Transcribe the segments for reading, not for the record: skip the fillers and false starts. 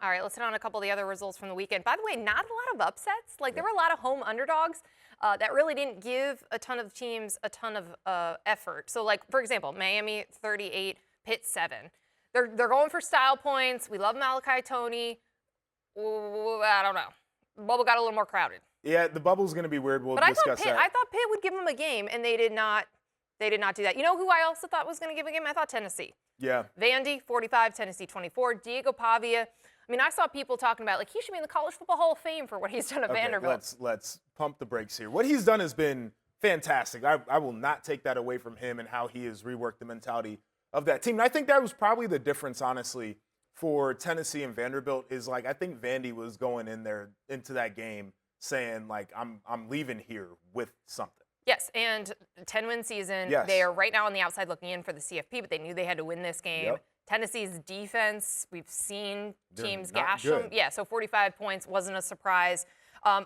All right, let's hit on a couple of the other results from the weekend. By the way, not a lot of upsets. Like, there were a lot of home underdogs that really didn't give a ton of teams a ton of effort. So, like, for example, Miami 38, Pitt 7. They're going for style points. We love Malachi Toney. Ooh, I don't know. The bubble got a little more crowded. Yeah, the bubble's going to be weird. We'll But discuss that. I thought Pitt would give them a game, and they did not. They did not do that. You know who I also thought was going to give a game? I thought Tennessee. Yeah. Vandy, 45, Tennessee 24. Diego Pavia. I mean, I saw people talking about, like, he should be in the College Football Hall of Fame for what he's done at Vanderbilt. Let's pump the brakes here. What he's done has been fantastic. I will not take that away from him and how he has reworked the mentality of that team. And I think that was probably the difference, honestly, for Tennessee and Vanderbilt is, like, I think Vandy was going into that game saying, like, I'm leaving here with something. Yes, and 10-win season. Yes. They are right now on the outside looking in for the CFP, but they knew they had to win this game. Yep. Tennessee's defense, we've seen teams not gash good. them. Yeah, so 45 points wasn't a surprise.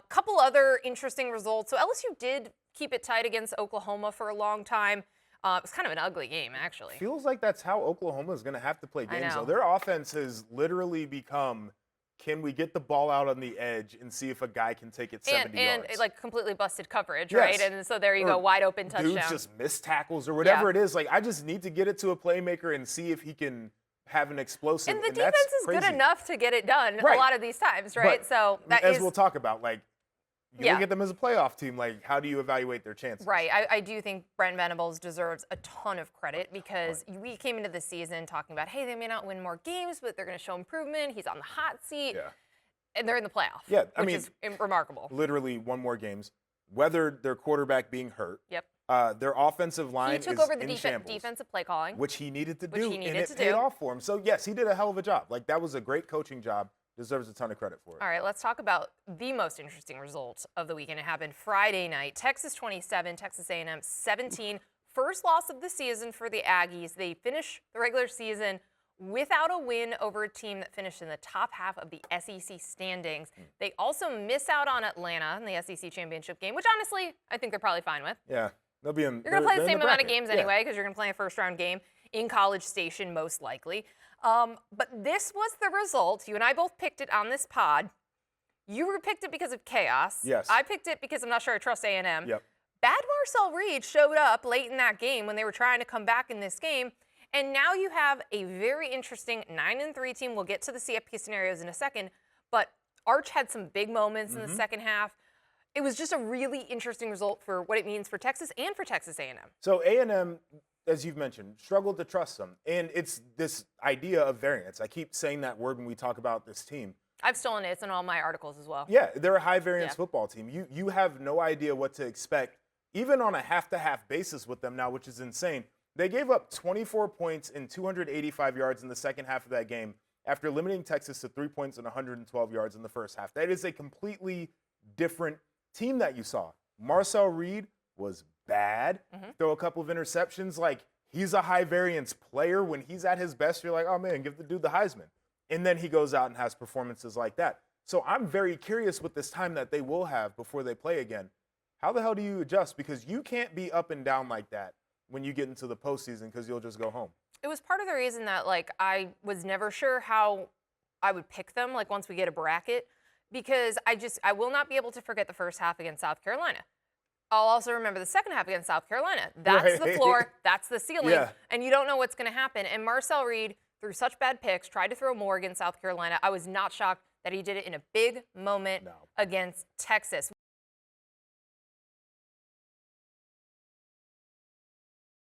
Couple other interesting results. So LSU did keep it tight against Oklahoma for a long time. It was kind of an ugly game, actually. Feels like that's how Oklahoma is going to have to play games, though. know. Their offense has literally become, can we get the ball out on the edge and see if a guy can take it 70 yards? And like completely busted coverage, Yes. right? And so there you go, wide open touchdown. Dudes just missed tackles or whatever it is. Like, I just need to get it to a playmaker and see if he can have an explosive. And the defense is good enough to get it done a lot of these times, right? But so that as we'll talk about, like, you look Yeah. at them as a playoff team, like, how do you evaluate their chances? Right. I do think Brent Venables deserves a ton of credit because we came into the season talking about, hey, they may not win more games, but they're going to show improvement. He's on the hot seat. Yeah. And they're in the playoff. Yeah, I which mean, is remarkable. Literally one more games. Whether their quarterback being hurt, Yep. their offensive line He took is over the in shambles, defensive play calling. which he needed to Which do, he needed and it to paid do. off for him. So, yes, he did a hell of a job. Like, that was a great coaching job. Deserves a ton of credit for it. All right, let's talk about the most interesting result of the weekend. It happened Friday night. Texas 27, Texas A&M 17. First loss of the season for the Aggies. They finish the regular season without a win over a team that finished in the top half of the SEC standings. They also miss out on Atlanta in the SEC championship game, which honestly, I think they're probably fine with. Yeah, they'll be in. You're going to play the they're in same amount of bracket. games Yeah. anyway because you're going to play a first-round game in College Station, most likely. But this was the result. You and I both picked it on this pod. You picked it because of chaos. Yes. I picked it because I'm not sure I trust A&M. Yep. Bad Marcel Reed showed up late in that game when they were trying to come back in this game. And now you have a very interesting 9-3 team. We'll get to the CFP scenarios in a second. But Arch had some big moments in the second half. It was just a really interesting result for what it means for Texas and for Texas A&M. So A&M, as you've mentioned, struggled to trust them. And it's this idea of variance. I keep saying that word when we talk about this team. I've stolen it. It's in all my articles as well. Yeah, they're a high-variance football team. You have no idea what to expect, even on a half-to-half basis with them now, which is insane. They gave up 24 points and 285 yards in the second half of that game after limiting Texas to 3 points and 112 yards in the first half. That is a completely different team that you saw. Marcel Reed was bad. Throw a couple of interceptions. Like, he's a high-variance player. When he's at his best, you're like, oh, man, give the dude the Heisman. And then he goes out and has performances like that. So I'm very curious with this time that they will have before they play again. How the hell do you adjust? Because you can't be up and down like that when you get into the postseason because you'll just go home. It was part of the reason that, like, I was never sure how I would pick them, like, once we get a bracket, because I will not be able to forget the first half against South Carolina. I'll also remember the second half against South Carolina. That's the floor, that's the ceiling, and you don't know what's going to happen. And Marcel Reed threw such bad picks, tried to throw more against South Carolina. I was not shocked that he did it in a big moment against Texas.